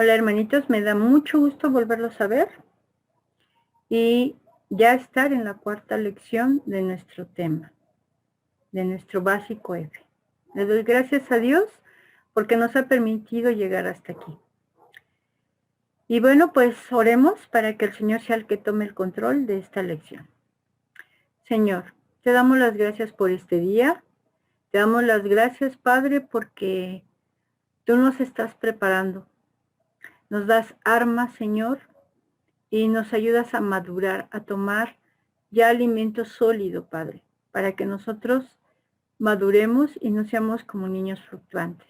Hola hermanitos, me da mucho gusto volverlos a ver y ya estar en la cuarta lección de nuestro tema, de nuestro básico F. Le doy gracias a Dios porque nos ha permitido llegar hasta aquí. Y bueno, pues oremos para que el Señor sea el que tome el control de esta lección. Señor, te damos las gracias por este día. Te damos las gracias, Padre, porque tú nos estás preparando. Nos das armas, Señor, y nos ayudas a madurar, a tomar ya alimento sólido, Padre, para que nosotros maduremos y no seamos como niños fluctuantes.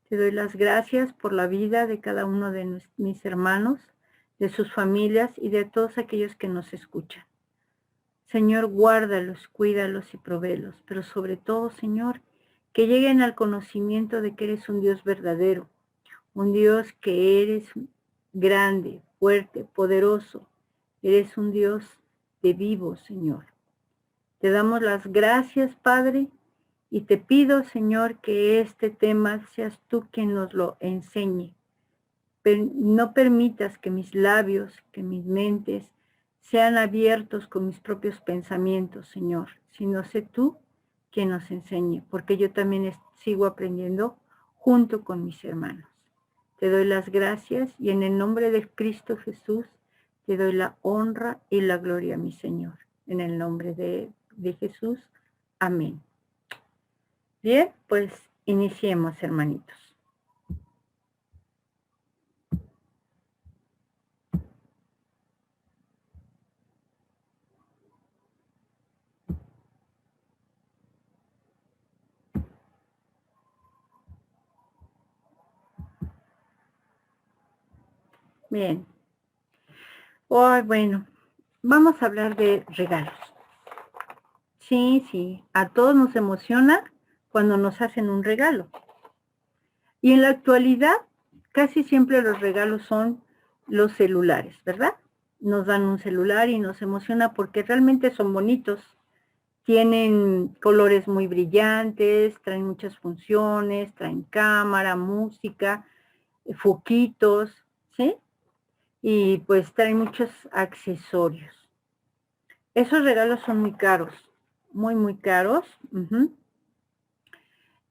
Te doy las gracias por la vida de cada uno de mis hermanos, de sus familias y de todos aquellos que nos escuchan. Señor, guárdalos, cuídalos y provéelos, pero sobre todo, Señor, que lleguen al conocimiento de que eres un Dios verdadero, un Dios que eres grande, fuerte, poderoso. Eres un Dios de vivo, Señor. Te damos las gracias, Padre, y te pido, Señor, que este tema seas tú quien nos lo enseñe. No permitas que mis labios, que mis mentes sean abiertos con mis propios pensamientos, Señor, sino sé tú quien nos enseñe, porque yo también sigo aprendiendo junto con mis hermanos. Te doy las gracias y en el nombre de Cristo Jesús te doy la honra y la gloria, mi Señor. En el nombre de Jesús. Amén. Bien, pues iniciemos, hermanitos. Bien. Hoy, bueno, vamos a hablar de regalos. Sí, a todos nos emociona cuando nos hacen un regalo. Y en la actualidad, casi siempre los regalos son los celulares, ¿verdad? Nos dan un celular y nos emociona porque realmente son bonitos. Tienen colores muy brillantes, traen muchas funciones, traen cámara, música, foquitos, ¿sí? Y pues traen muchos accesorios. Esos regalos son muy caros, muy caros.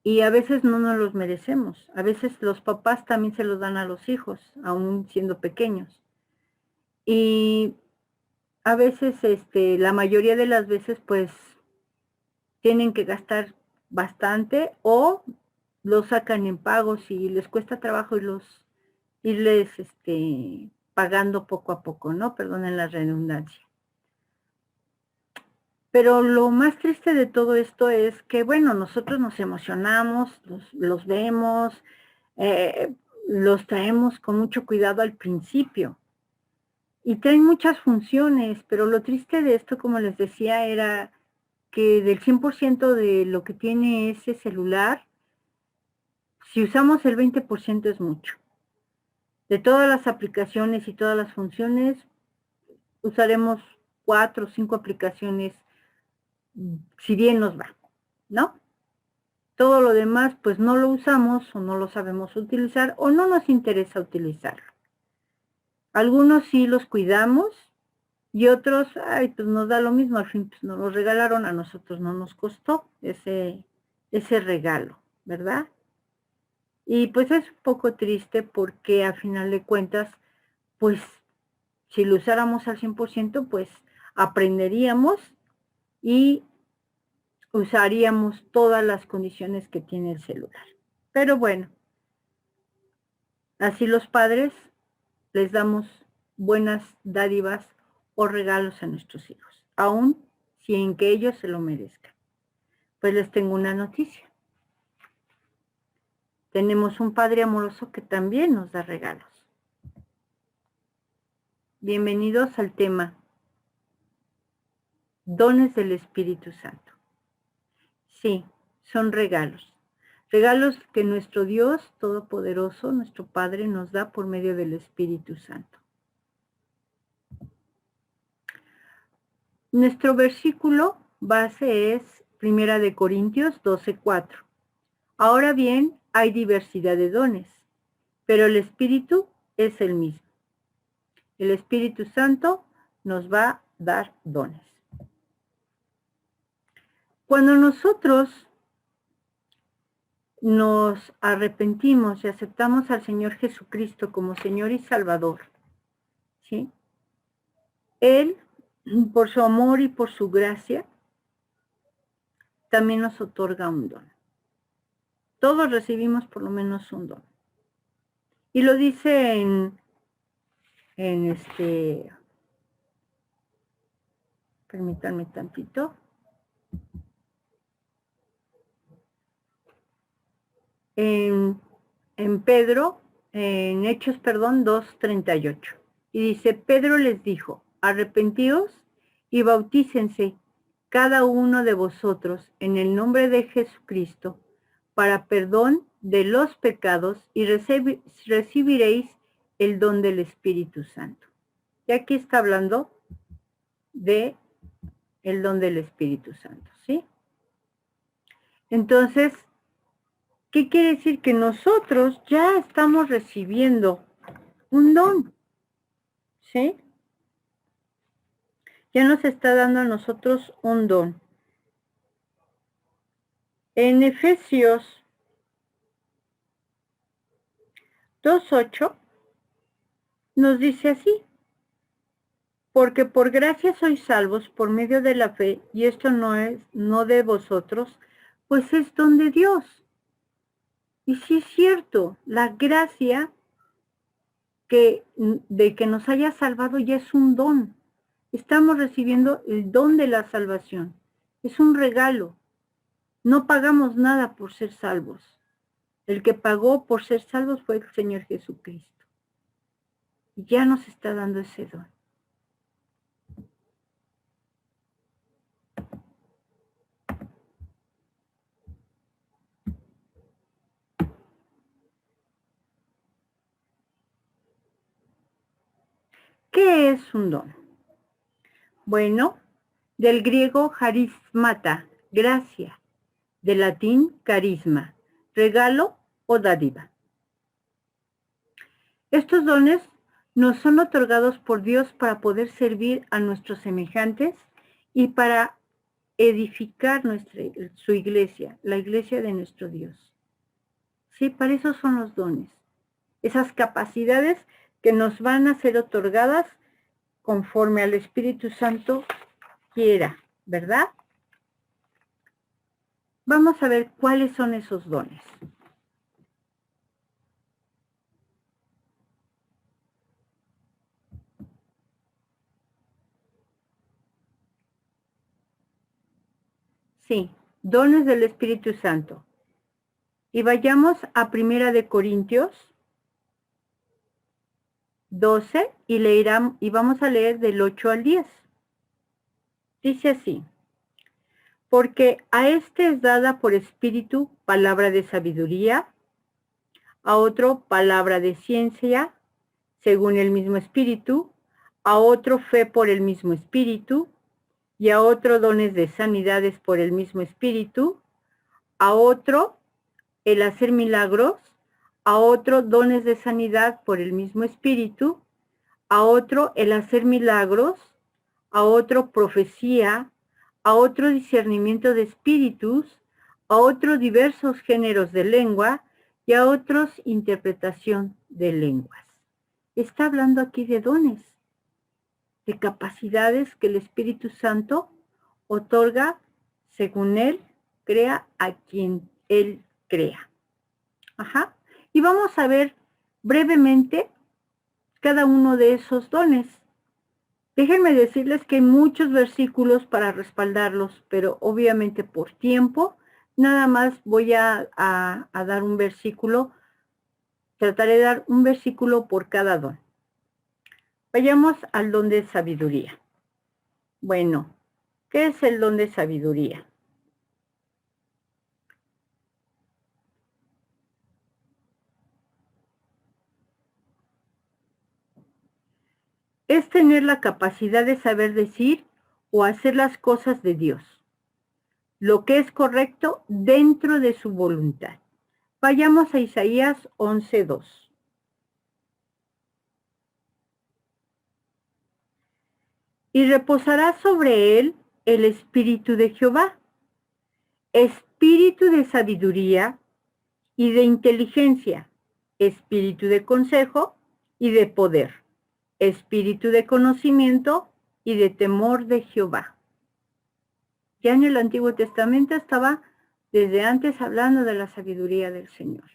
Y a veces no nos los merecemos. A veces los papás también se los dan a los hijos, aún siendo pequeños. Y a veces, la mayoría de las veces, pues, tienen que gastar bastante o los sacan en pagos y les cuesta trabajo irles, pagando poco a poco, ¿no? Perdonen la redundancia. Pero lo más triste de todo esto es que, bueno, nosotros nos emocionamos, los vemos, los traemos con mucho cuidado al principio. Y traen muchas funciones, pero lo triste de esto, como les decía, era que del 100% de lo que tiene ese celular, si usamos el 20% es mucho. De todas las aplicaciones y todas las funciones, usaremos 4 o 5 aplicaciones, si bien nos va, ¿no? Todo lo demás, pues no lo usamos o no lo sabemos utilizar o no nos interesa utilizarlo. Algunos sí los cuidamos y otros, ay, pues nos da lo mismo, al fin pues nos lo regalaron, a nosotros no nos costó ese regalo, ¿verdad? Y pues es un poco triste porque a final de cuentas, pues si lo usáramos al 100%, pues aprenderíamos y usaríamos todas las condiciones que tiene el celular. Pero bueno, así los padres les damos buenas dádivas o regalos a nuestros hijos, aun sin que ellos se lo merezcan. Pues les tengo una noticia. Tenemos un Padre amoroso que también nos da regalos. Bienvenidos al tema Dones del Espíritu Santo. Sí, son regalos. Regalos que nuestro Dios Todopoderoso, nuestro Padre, nos da por medio del Espíritu Santo. Nuestro versículo base es 1 Corintios 12:4. Ahora bien, hay diversidad de dones, pero el Espíritu es el mismo. El Espíritu Santo nos va a dar dones. Cuando nosotros nos arrepentimos y aceptamos al Señor Jesucristo como Señor y Salvador, ¿sí? Él, por su amor y por su gracia, también nos otorga un don. Todos recibimos por lo menos un don. Y lo dice permítanme tantito. En Pedro, en Hechos, 2:38. Y dice, Pedro les dijo, arrepentíos y bautícense cada uno de vosotros en el nombre de Jesucristo para perdón de los pecados y recibiréis el don del Espíritu Santo. Y aquí está hablando de el don del Espíritu Santo, ¿sí? Entonces, ¿qué quiere decir? Que nosotros ya estamos recibiendo un don, ¿sí? Ya nos está dando a nosotros un don. En Efesios 2:8 nos dice así, porque por gracia sois salvos por medio de la fe, y esto no de vosotros, pues es don de Dios. Y sí es cierto, la gracia de que nos haya salvado ya es un don. Estamos recibiendo el don de la salvación. Es un regalo. No pagamos nada por ser salvos. El que pagó por ser salvos fue el Señor Jesucristo. Y ya nos está dando ese don. ¿Qué es un don? Bueno, del griego charismata, gracia, del latín carisma, regalo o dádiva. Estos dones nos son otorgados por Dios para poder servir a nuestros semejantes y para edificar su iglesia, la iglesia de nuestro Dios. Sí, para eso son los dones. Esas capacidades que nos van a ser otorgadas conforme al Espíritu Santo quiera, ¿verdad? Vamos a ver cuáles son esos dones. Sí, dones del Espíritu Santo. Y vayamos a 1 Corintios 12 y vamos a leer del 8 al 10. Dice así, porque a este es dada por espíritu palabra de sabiduría, a otro palabra de ciencia, según el mismo espíritu, a otro fe por el mismo espíritu, y a otro dones de sanidades por el mismo espíritu, a otro el hacer milagros, a otro dones de sanidad por el mismo espíritu, a otro el hacer milagros, a otro profecía, a otro discernimiento de espíritus, a otro diversos géneros de lengua y a otros interpretación de lenguas. Está hablando aquí de dones, de capacidades que el Espíritu Santo otorga según Él crea a quien Él crea. Ajá. Y vamos a ver brevemente cada uno de esos dones. Déjenme decirles que hay muchos versículos para respaldarlos, pero obviamente por tiempo, nada más voy a dar un versículo, trataré de dar un versículo por cada don. Vayamos al don de sabiduría. Bueno, ¿qué es el don de sabiduría? Es tener la capacidad de saber decir o hacer las cosas de Dios, lo que es correcto dentro de su voluntad. Vayamos a Isaías 11:2. y reposará sobre él el espíritu de Jehová, espíritu de sabiduría y de inteligencia, espíritu de consejo y de poder, espíritu de conocimiento y de temor de Jehová. Ya en el Antiguo Testamento estaba desde antes hablando de la sabiduría del Señor.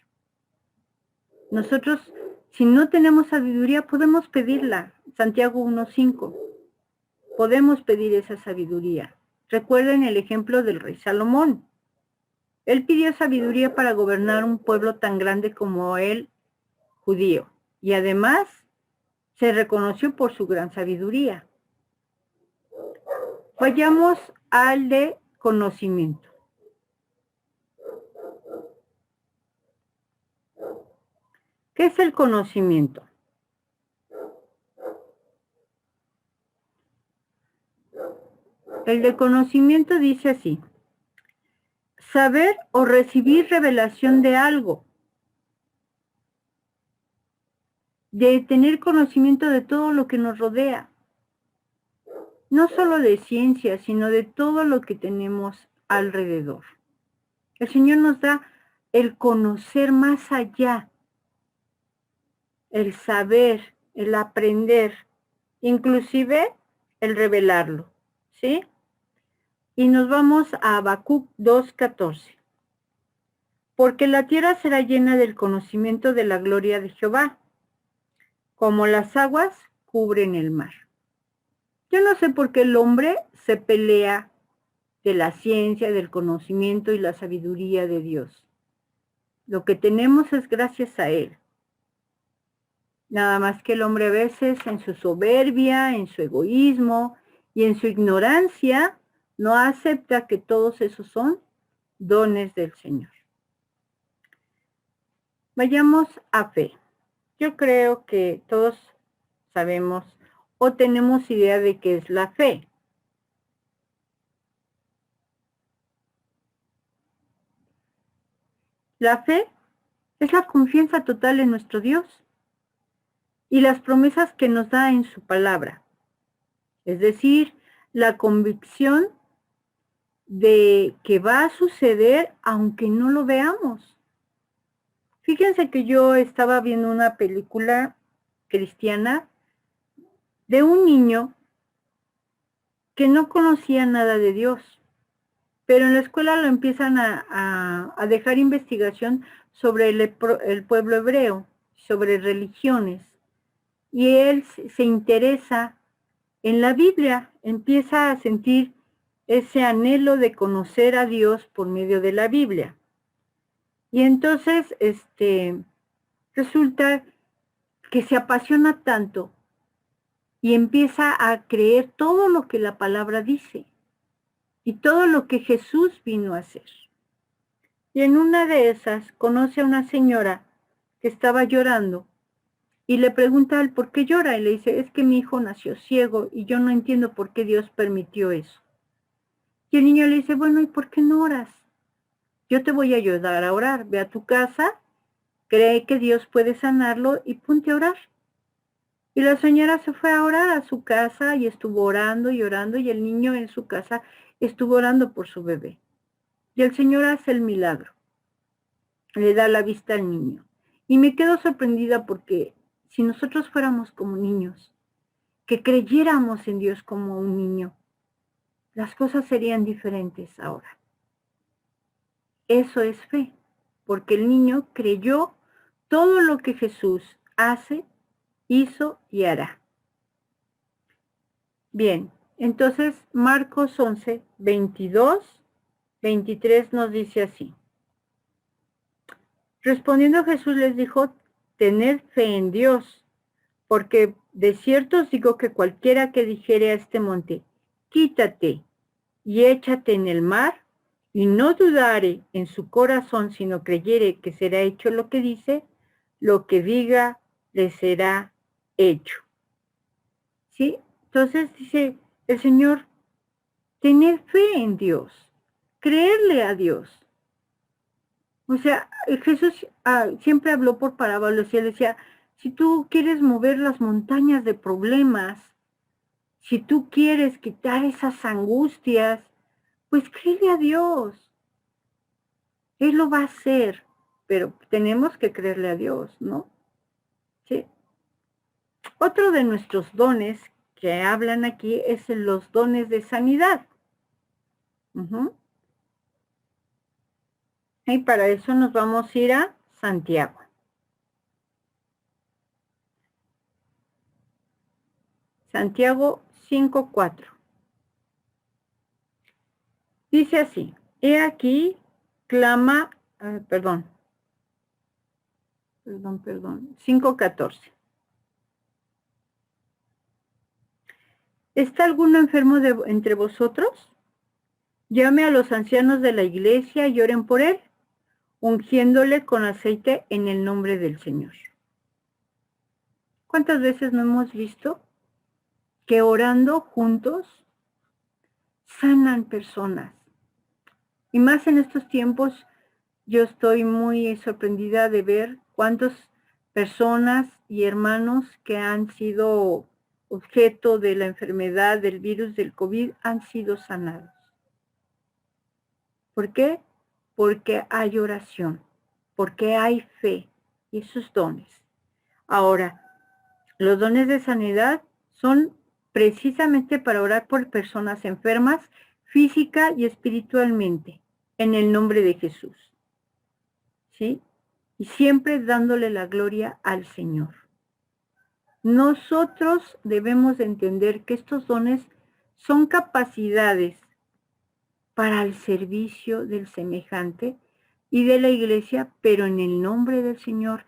Nosotros, si no tenemos sabiduría, podemos pedirla. Santiago 1:5. Podemos pedir esa sabiduría. Recuerden el ejemplo del rey Salomón. Él pidió sabiduría para gobernar un pueblo tan grande como él, judío, y además se reconoció por su gran sabiduría. Vayamos al de conocimiento. ¿Qué es el conocimiento? El de conocimiento dice así: saber o recibir revelación de algo, de tener conocimiento de todo lo que nos rodea, no solo de ciencia, sino de todo lo que tenemos alrededor. El Señor nos da el conocer más allá, el saber, el aprender, inclusive el revelarlo, ¿sí? Y nos vamos a Habacuc 2:14. Porque la tierra será llena del conocimiento de la gloria de Jehová, como las aguas cubren el mar. Yo no sé por qué el hombre se pelea de la ciencia, del conocimiento y la sabiduría de Dios. Lo que tenemos es gracias a Él. Nada más que el hombre a veces en su soberbia, en su egoísmo y en su ignorancia no acepta que todos esos son dones del Señor. Vayamos a fe. Yo creo que todos sabemos o tenemos idea de qué es la fe. La fe es la confianza total en nuestro Dios y las promesas que nos da en su palabra. Es decir, la convicción de que va a suceder aunque no lo veamos. Fíjense que yo estaba viendo una película cristiana de un niño que no conocía nada de Dios, pero en la escuela lo empiezan a dejar investigación sobre el pueblo hebreo, sobre religiones, y él se interesa en la Biblia, empieza a sentir ese anhelo de conocer a Dios por medio de la Biblia. Y entonces, resulta que se apasiona tanto y empieza a creer todo lo que la palabra dice y todo lo que Jesús vino a hacer. Y en una de esas conoce a una señora que estaba llorando y le pregunta a él por qué llora, y le dice: es que mi hijo nació ciego y yo no entiendo por qué Dios permitió eso. Y el niño le dice: bueno, ¿y por qué no oras? Yo te voy a ayudar a orar. Ve a tu casa, cree que Dios puede sanarlo y ponte a orar. Y la señora se fue a orar a su casa y estuvo orando y orando, y el niño en su casa estuvo orando por su bebé. Y el Señor hace el milagro. Le da la vista al niño. Y me quedo sorprendida porque si nosotros fuéramos como niños, que creyéramos en Dios como un niño, las cosas serían diferentes ahora. Eso es fe, porque el niño creyó todo lo que Jesús hace, hizo y hará. Bien, entonces Marcos 11, 22, 23 nos dice así. Respondiendo Jesús les dijo: tened fe en Dios, porque de cierto os digo que cualquiera que dijere a este monte: quítate y échate en el mar, y no dudare en su corazón, sino creyere que será hecho lo que dice, lo que diga le será hecho. ¿Sí? Entonces dice el Señor: tener fe en Dios, creerle a Dios. O sea, Jesús siempre habló por parábolas y él decía: si tú quieres mover las montañas de problemas, Si tú quieres quitar esas angustias, pues créele a Dios. Él lo va a hacer, pero tenemos que creerle a Dios, ¿no? Sí. Otro de nuestros dones que hablan aquí es los dones de sanidad. Y para eso nos vamos a ir a Santiago. Santiago 5:4. Dice así: he aquí, clama, perdón, 5:14. ¿Está alguno enfermo entre vosotros? Llame a los ancianos de la iglesia y oren por él, ungiéndole con aceite en el nombre del Señor. ¿Cuántas veces no hemos visto que orando juntos sanan personas? Y más en estos tiempos, yo estoy muy sorprendida de ver cuántas personas y hermanos que han sido objeto de la enfermedad del virus del COVID han sido sanados. ¿Por qué? Porque hay oración, porque hay fe y esos dones. Ahora, los dones de sanidad son precisamente para orar por personas enfermas física y espiritualmente, en el nombre de Jesús. ¿Sí? Y siempre dándole la gloria al Señor. Nosotros debemos de entender que estos dones son capacidades para el servicio del semejante y de la iglesia, pero en el nombre del Señor,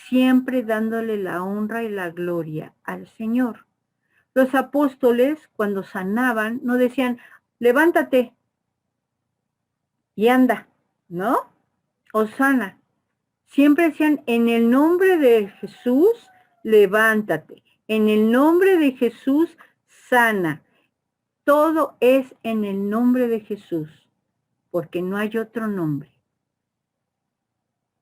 siempre dándole la honra y la gloria al Señor. Los apóstoles, cuando sanaban, no decían, levántate y anda, ¿no? O sana. Siempre decían, en el nombre de Jesús, levántate. En el nombre de Jesús, sana. Todo es en el nombre de Jesús, porque no hay otro nombre.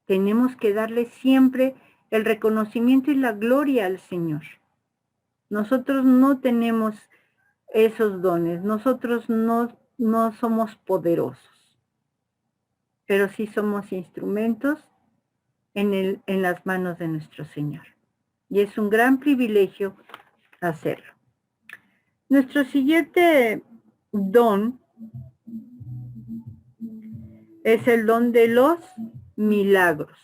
Tenemos que darle siempre el reconocimiento y la gloria al Señor. Nosotros no tenemos esos dones, nosotros no somos poderosos, pero sí somos instrumentos en las manos de nuestro Señor. Y es un gran privilegio hacerlo. Nuestro siguiente don es el don de los milagros.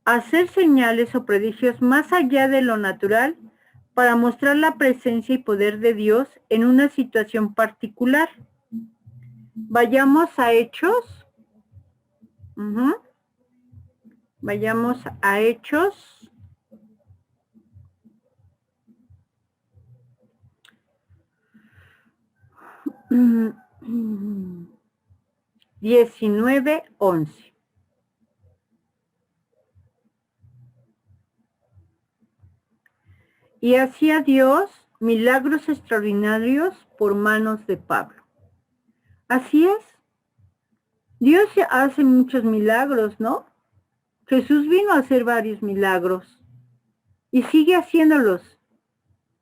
Hacer señales o prodigios más allá de lo natural para mostrar la presencia y poder de Dios en una situación particular. Vayamos a Hechos. Vayamos a Hechos. 19:11. Y hacía Dios milagros extraordinarios por manos de Pablo. Así es. Dios hace muchos milagros, ¿no? Jesús vino a hacer varios milagros y sigue haciéndolos.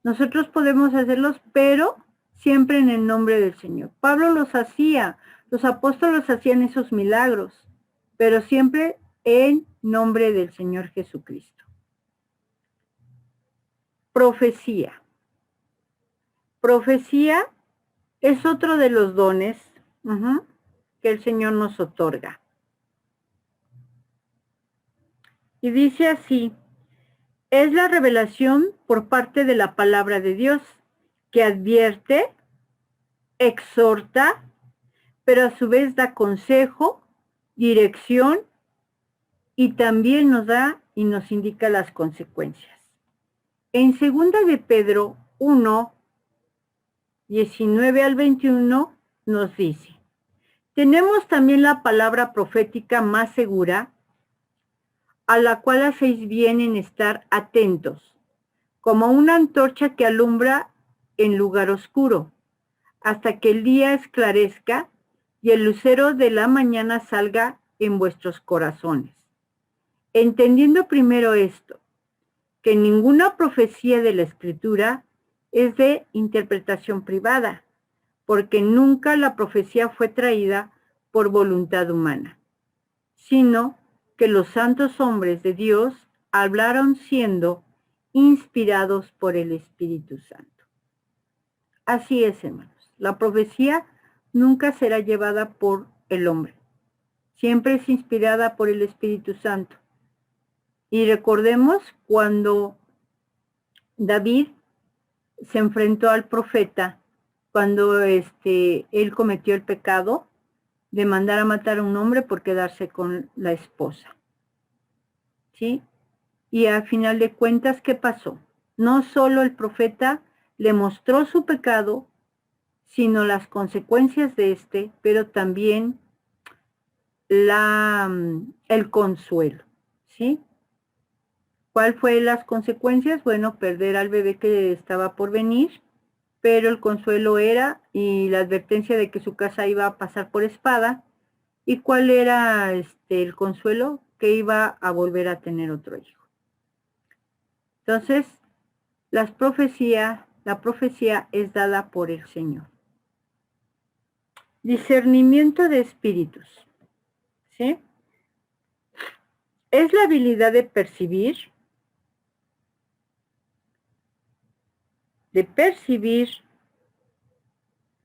Nosotros podemos hacerlos, pero siempre en el nombre del Señor. Pablo los hacía, los apóstoles hacían esos milagros, pero siempre en nombre del Señor Jesucristo. Profecía. Profecía es otro de los dones que el Señor nos otorga. Y dice así: es la revelación por parte de la palabra de Dios, que advierte, exhorta, pero a su vez da consejo, dirección y también nos da y nos indica las consecuencias. En 2 de Pedro 1, 19 al 21 nos dice: tenemos también la palabra profética más segura, a la cual hacéis bien en estar atentos, como una antorcha que alumbra en lugar oscuro, hasta que el día esclarezca y el lucero de la mañana salga en vuestros corazones. Entendiendo primero esto, que ninguna profecía de la Escritura es de interpretación privada, porque nunca la profecía fue traída por voluntad humana, sino que los santos hombres de Dios hablaron siendo inspirados por el Espíritu Santo. Así es, hermanos. La profecía nunca será llevada por el hombre. Siempre es inspirada por el Espíritu Santo. Y recordemos cuando David se enfrentó al profeta, cuando él cometió el pecado de mandar a matar a un hombre por quedarse con la esposa. ¿Sí? Y al final de cuentas, ¿qué pasó? No solo el profeta le mostró su pecado, sino las consecuencias de pero también el consuelo, ¿sí? ¿Cuál fue las consecuencias? Bueno, perder al bebé que estaba por venir, pero el consuelo era, y la advertencia de que su casa iba a pasar por espada. ¿Y cuál era el consuelo? Que iba a volver a tener otro hijo. Entonces, la profecía es dada por el Señor. Discernimiento de espíritus, ¿sí? Es la habilidad de percibir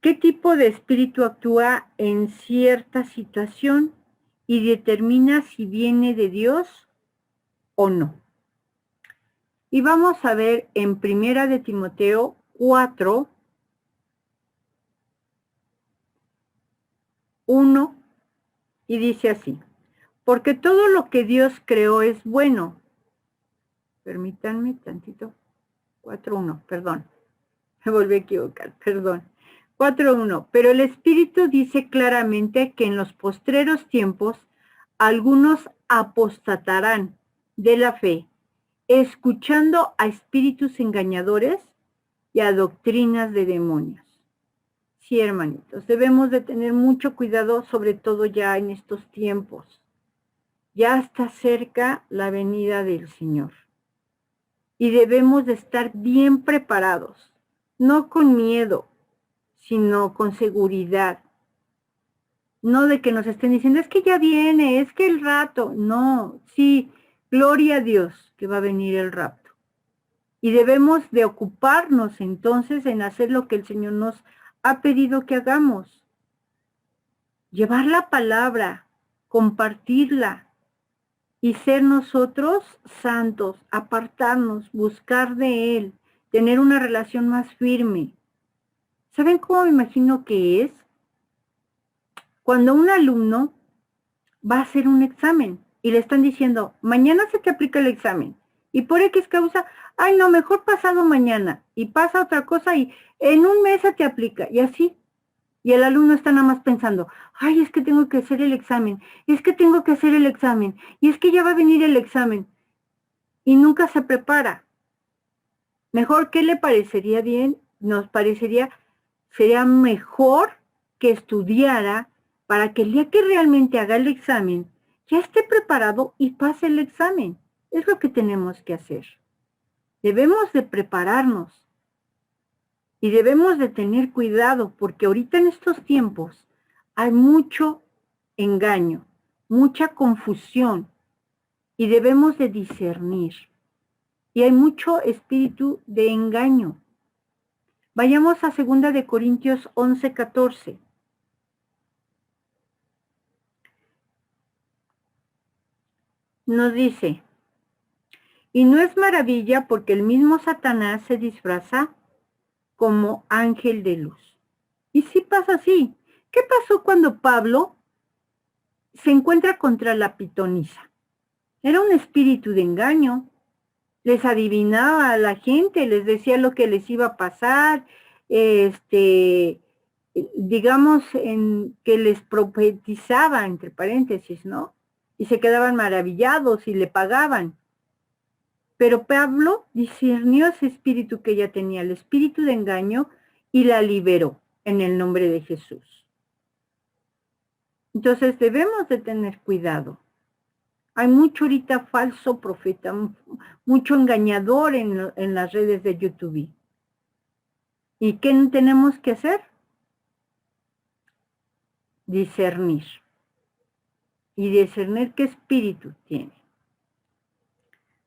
qué tipo de espíritu actúa en cierta situación y determina si viene de Dios o no. Y vamos a ver en 1 de Timoteo 4, 1, y dice así: porque todo lo que Dios creó es bueno. Permítanme tantito. 4.1, perdón. Me volví a equivocar, perdón. 4.1. Pero el Espíritu dice claramente que en los postreros tiempos algunos apostatarán de la fe, escuchando a espíritus engañadores y a doctrinas de demonios. Sí, hermanitos, debemos de tener mucho cuidado, sobre todo ya en estos tiempos. Ya está cerca la venida del Señor. Y debemos de estar bien preparados, no con miedo, sino con seguridad. No de que nos estén diciendo, es que ya viene, es que el rato. No, sí, gloria a Dios que va a venir el rapto. Y debemos de ocuparnos entonces en hacer lo que el Señor nos ha pedido que hagamos. Llevar la palabra, compartirla, y ser nosotros santos, apartarnos, buscar de Él, tener una relación más firme. ¿Saben cómo me imagino que es? Cuando un alumno va a hacer un examen y le están diciendo, mañana se te aplica el examen, y por X causa, ay no, mejor pasado mañana, y pasa otra cosa y en un mes se te aplica, y así. Y el alumno está nada más pensando, ay, es que tengo que hacer el examen, es que tengo que hacer el examen, y es que ya va a venir el examen. Y nunca se prepara. Mejor, ¿qué le parecería bien? Sería mejor que estudiara para que el día que realmente haga el examen, ya esté preparado y pase el examen. Es lo que tenemos que hacer. Debemos de prepararnos. Y debemos de tener cuidado, porque ahorita en estos tiempos hay mucho engaño, mucha confusión, y debemos de discernir. Y hay mucho espíritu de engaño. Vayamos a 2 de Corintios 11:14. Nos dice, y no es maravilla porque el mismo Satanás se disfraza como ángel de luz. Y sí pasa así. ¿Qué pasó cuando Pablo se encuentra contra la pitonisa? Era un espíritu de engaño. Les adivinaba a la gente, les decía lo que les iba a pasar, digamos, que les profetizaba, entre paréntesis, ¿no? Y se quedaban maravillados y le pagaban. Pero Pablo discernió ese espíritu que ella tenía, el espíritu de engaño, y la liberó en el nombre de Jesús. Entonces debemos de tener cuidado. Hay mucho ahorita falso profeta, mucho engañador en las redes de YouTube. ¿Y qué tenemos que hacer? Discernir. Y discernir qué espíritu tiene.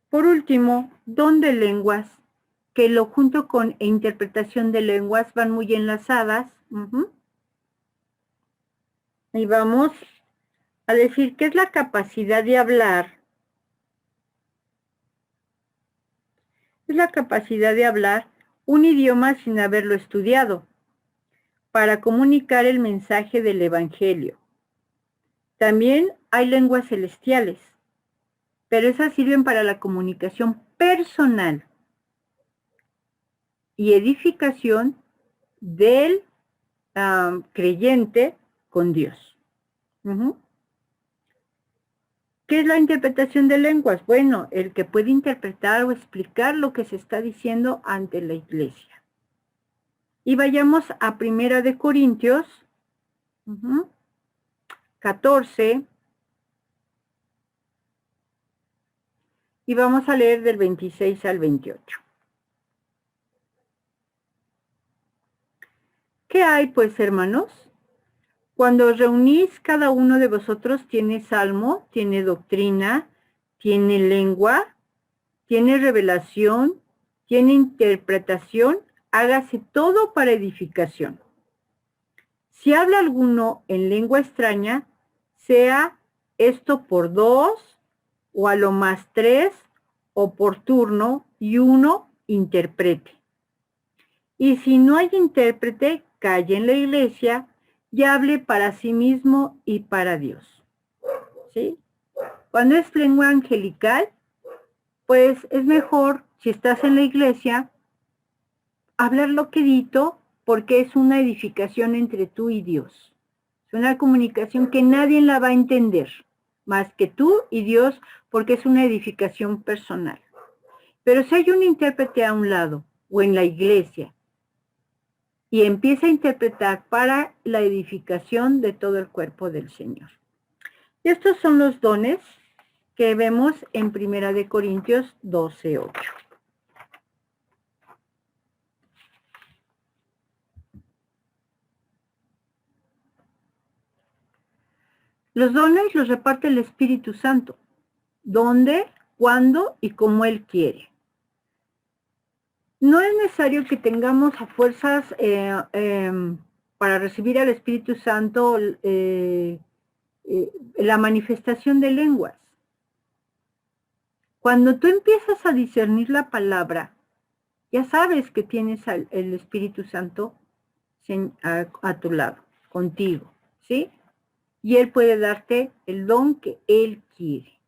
Por último, don de lenguas, que lo junto con interpretación de lenguas van muy enlazadas. Y vamos a decir que es la capacidad de hablar. Es la capacidad de hablar un idioma sin haberlo estudiado, para comunicar el mensaje del Evangelio. También hay lenguas celestiales, pero esas sirven para la comunicación personal y edificación del creyente con Dios. ¿Qué es la interpretación de lenguas? Bueno, el que puede interpretar o explicar lo que se está diciendo ante la iglesia. Y vayamos a 1 de Corintios 14, y vamos a leer del 26 al 28. ¿Qué hay, pues, hermanos? Cuando os reunís, cada uno de vosotros tiene salmo, tiene doctrina, tiene lengua, tiene revelación, tiene interpretación, hágase todo para edificación. Si habla alguno en lengua extraña, sea esto por 2, o a lo más 3, o por turno, y uno interprete. Y si no hay intérprete, calle en la iglesia y hable para sí mismo y para Dios. ¿Sí? Cuando es lengua angelical, pues es mejor, si estás en la iglesia, hablarlo quedito, porque es una edificación entre tú y Dios. Es una comunicación que nadie la va a entender, más que tú y Dios, porque es una edificación personal. Pero si hay un intérprete a un lado, o en la iglesia, y empieza a interpretar para la edificación de todo el cuerpo del Señor. Y estos son los dones que vemos en 1 de Corintios 12:8. Los dones los reparte el Espíritu Santo. ¿Dónde, cuándo y cómo Él quiere? No es necesario que tengamos a fuerzas para recibir al Espíritu Santo la manifestación de lenguas. Cuando tú empiezas a discernir la palabra, ya sabes que tienes el Espíritu Santo a tu lado, contigo, ¿sí? Y Él puede darte el don que Él quiere.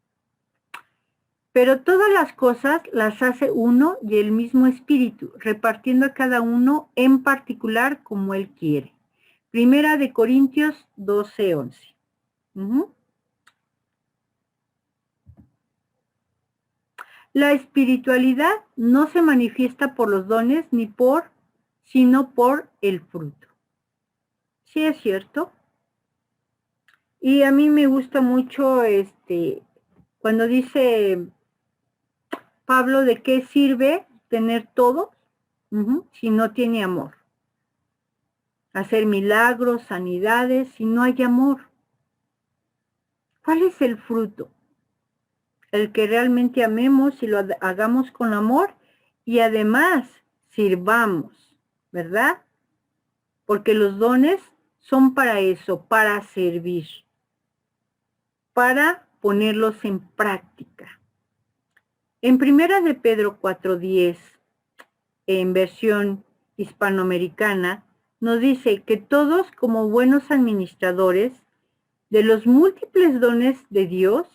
Pero todas las cosas las hace uno y el mismo Espíritu, repartiendo a cada uno en particular como Él quiere. 1 de Corintios 12:11. La espiritualidad no se manifiesta por los dones sino por el fruto. ¿Sí es cierto? Y a mí me gusta mucho cuando dice Pablo, ¿de qué sirve tener todo si no tiene amor? Hacer milagros, sanidades, si no hay amor. ¿Cuál es el fruto? El que realmente amemos y lo hagamos con amor y además sirvamos, ¿verdad? Porque los dones son para eso, para servir, para ponerlos en práctica. En 1 de Pedro 4:10, en versión hispanoamericana, nos dice que todos, como buenos administradores de los múltiples dones de Dios,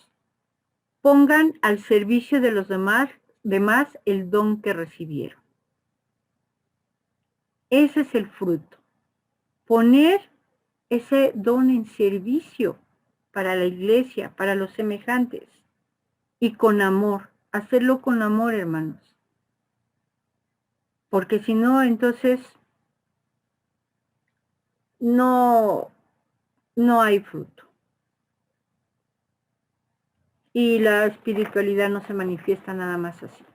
pongan al servicio de los demás el don que recibieron. Ese es el fruto. Poner ese don en servicio para la iglesia, para los semejantes, y con amor. Hacerlo con amor, hermanos. Porque si no, entonces no hay fruto. y la espiritualidad no se manifiesta nada más así.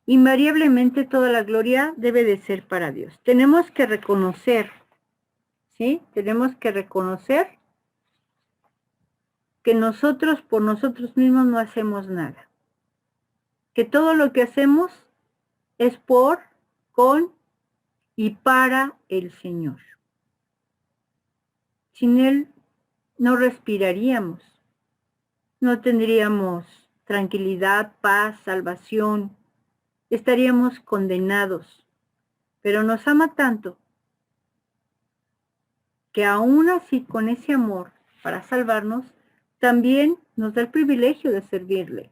Invariablemente toda la gloria debe de ser para Dios. Tenemos que reconocer, ¿sí? Tenemos que reconocer que nosotros por nosotros mismos no hacemos nada. Que todo lo que hacemos es por, con y para el Señor. Sin Él no respiraríamos, no tendríamos tranquilidad, paz, salvación, estaríamos condenados. Pero nos ama tanto que aún así con ese amor para salvarnos, también nos da el privilegio de servirle.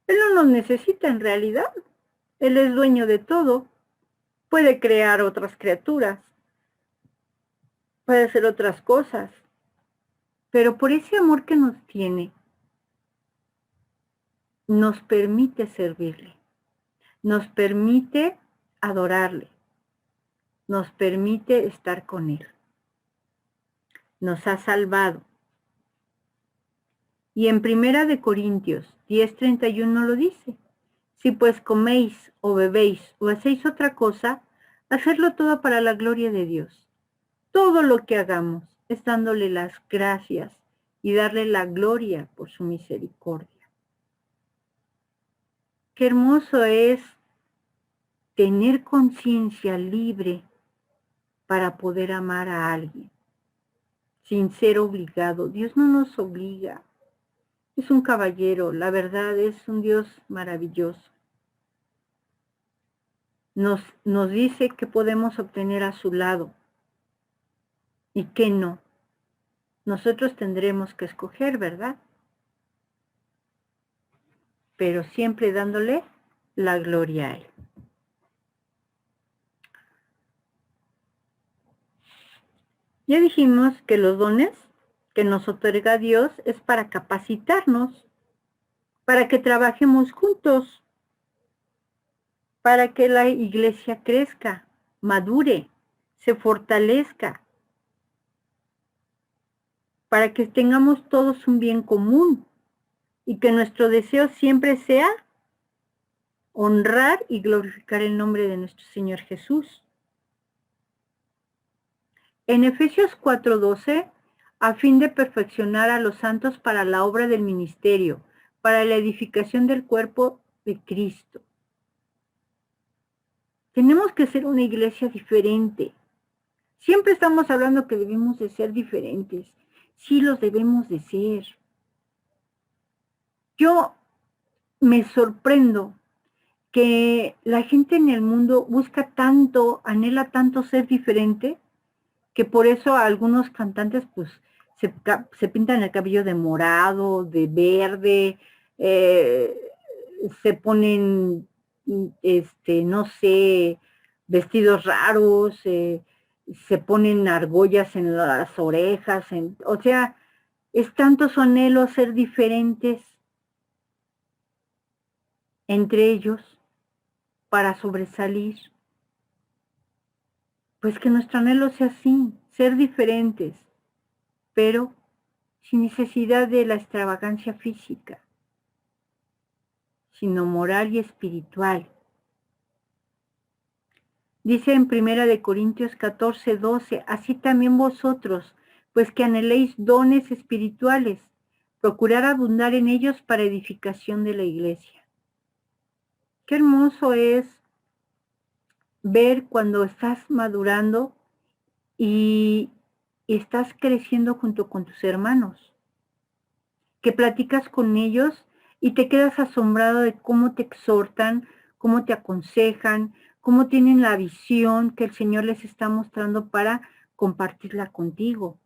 Él no nos necesita en realidad. Él es dueño de todo. Puede crear otras criaturas. Puede hacer otras cosas. Pero por ese amor que nos tiene, nos permite servirle. Nos permite adorarle. Nos permite estar con Él. Nos ha salvado. Y en 1 Corintios 10:31 lo dice. Si pues coméis o bebéis o hacéis otra cosa, hacedlo todo para la gloria de Dios. Todo lo que hagamos es dándole las gracias y darle la gloria por su misericordia. Qué hermoso es tener conciencia libre para poder amar a alguien, sin ser obligado. Dios no nos obliga. Es un caballero, la verdad es un Dios maravilloso. Nos dice que podemos obtener a su lado y que no. Nosotros tendremos que escoger, ¿verdad? Pero siempre dándole la gloria a Él. Ya dijimos que los dones que nos otorga Dios es para capacitarnos, para que trabajemos juntos, para que la iglesia crezca, madure, se fortalezca, para que tengamos todos un bien común y que nuestro deseo siempre sea honrar y glorificar el nombre de nuestro Señor Jesús. En Efesios 4:12, a fin de perfeccionar a los santos para la obra del ministerio, para la edificación del cuerpo de Cristo. Tenemos que ser una iglesia diferente. Siempre estamos hablando que debemos de ser diferentes. Sí los debemos de ser. Yo me sorprendo que la gente en el mundo busca tanto, anhela tanto ser diferente, que por eso algunos cantantes pues se pintan el cabello de morado, de verde, se ponen, no sé, vestidos raros, se ponen argollas en las orejas, o sea, es tanto su anhelo ser diferentes entre ellos para sobresalir. Pues que nuestro anhelo sea así, ser diferentes, pero sin necesidad de la extravagancia física, sino moral y espiritual. Dice en 1 Corintios 14:12, así también vosotros, pues que anheléis dones espirituales, procurar abundar en ellos para edificación de la iglesia. Qué hermoso es ver cuando estás madurando y estás creciendo junto con tus hermanos, que platicas con ellos y te quedas asombrado de cómo te exhortan, cómo te aconsejan, cómo tienen la visión que el Señor les está mostrando para compartirla contigo.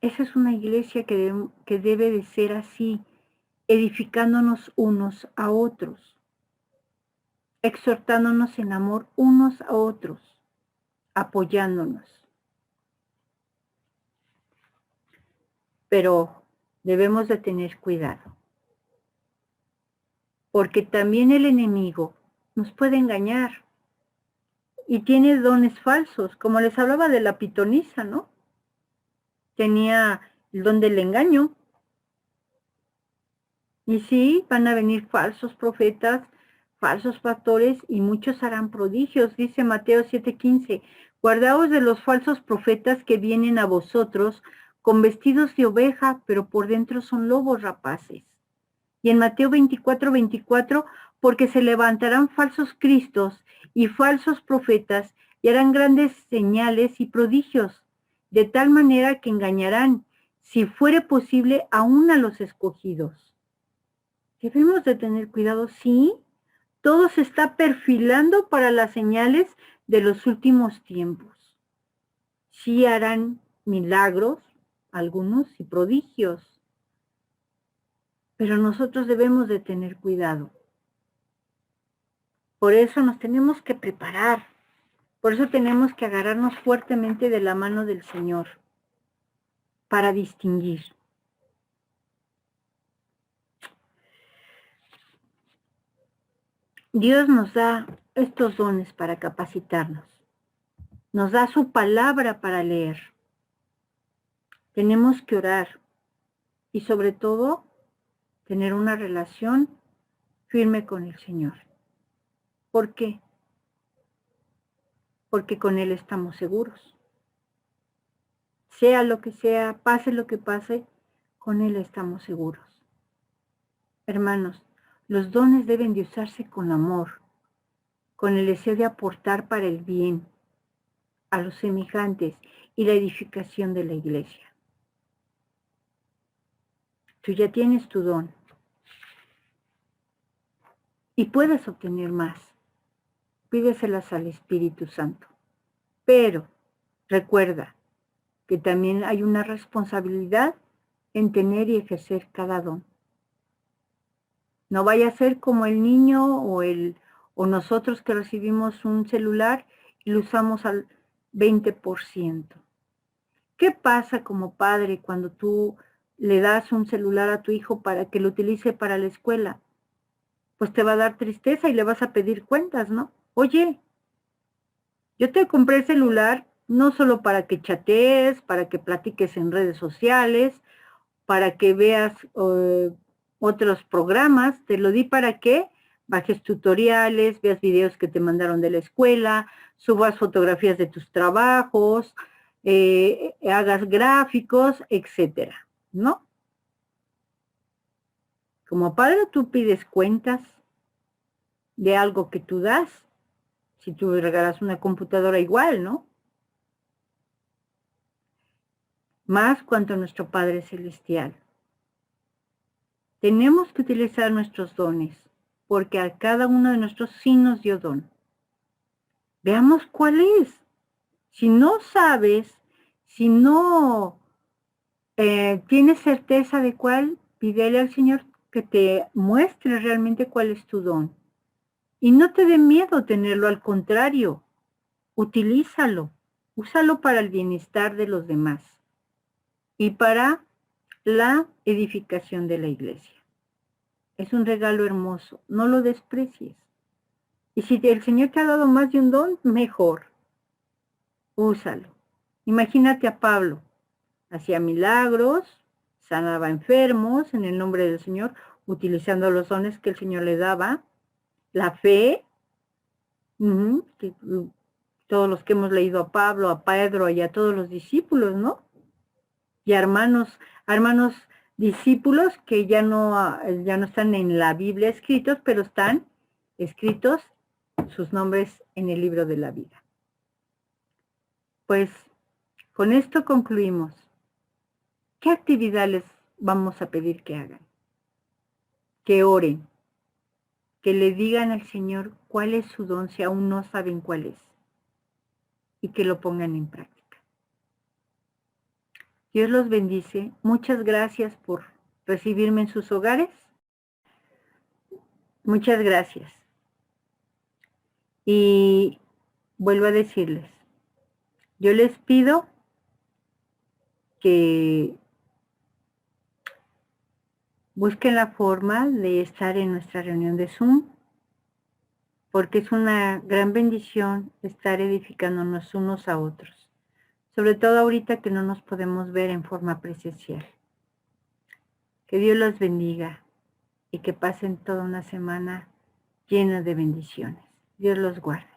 Esa es una iglesia que debe de ser así, edificándonos unos a otros, exhortándonos en amor unos a otros, apoyándonos. Pero debemos de tener cuidado, porque también el enemigo nos puede engañar. y tiene dones falsos, como les hablaba de la pitonisa, ¿no? Tenía el don del engaño. Y sí, van a venir falsos profetas, falsos pastores, y muchos harán prodigios. Dice Mateo 7:15, guardaos de los falsos profetas que vienen a vosotros con vestidos de oveja, pero por dentro son lobos rapaces. Y en Mateo 24:24, porque se levantarán falsos cristos y falsos profetas y harán grandes señales y prodigios, de tal manera que engañarán, si fuere posible, aún a los escogidos. Debemos de tener cuidado, sí, todo se está perfilando para las señales de los últimos tiempos. Sí harán milagros, algunos, y prodigios, pero nosotros debemos de tener cuidado. Por eso nos tenemos que preparar, por eso tenemos que agarrarnos fuertemente de la mano del Señor para distinguir. Dios nos da estos dones para capacitarnos, nos da su palabra para leer. Tenemos que orar y sobre todo tener una relación firme con el Señor. ¿Por qué? Porque con Él estamos seguros. Sea lo que sea, pase lo que pase, con Él estamos seguros. Hermanos, los dones deben de usarse con amor, con el deseo de aportar para el bien a los semejantes y la edificación de la iglesia. Tú ya tienes tu don y puedes obtener más. Pídeselas al Espíritu Santo. Pero recuerda que también hay una responsabilidad en tener y ejercer cada don. No vaya a ser como el niño o nosotros que recibimos un celular y lo usamos al 20%. ¿Qué pasa como padre cuando tú le das un celular a tu hijo para que lo utilice para la escuela? Pues te va a dar tristeza y le vas a pedir cuentas, ¿no? Oye, yo te compré el celular no solo para que chatees, para que platiques en redes sociales, para que veas otros programas, te lo di para que bajes tutoriales, veas videos que te mandaron de la escuela, subas fotografías de tus trabajos, hagas gráficos, etcétera, ¿no? Como padre tú pides cuentas de algo que tú das. Si tú regalas una computadora igual, ¿no? Más cuanto nuestro Padre Celestial. Tenemos que utilizar nuestros dones, porque a cada uno de nosotros sí nos dio don. Veamos cuál es. Si no sabes, si no tienes certeza de cuál, pídele al Señor que te muestre realmente cuál es tu don. Y no te dé miedo tenerlo, al contrario, utilízalo. Úsalo para el bienestar de los demás y para la edificación de la iglesia. Es un regalo hermoso, no lo desprecies. Y si el Señor te ha dado más de un don, mejor. Úsalo. Imagínate a Pablo. Hacía milagros, sanaba enfermos en el nombre del Señor, utilizando los dones que el Señor le daba. La fe, todos los que hemos leído a Pablo, a Pedro y a todos los discípulos, ¿no? Y a hermanos discípulos que ya no están en la Biblia escritos, pero están escritos sus nombres en el libro de la vida. Pues con esto concluimos. ¿Qué actividad les vamos a pedir que hagan? Que oren, que le digan al Señor cuál es su don si aún no saben cuál es, y que lo pongan en práctica. Dios los bendice. Muchas gracias por recibirme en sus hogares. Muchas gracias. Y vuelvo a decirles, yo les pido que busquen la forma de estar en nuestra reunión de Zoom, porque es una gran bendición estar edificándonos unos a otros, sobre todo ahorita que no nos podemos ver en forma presencial. Que Dios los bendiga y que pasen toda una semana llena de bendiciones. Dios los guarde.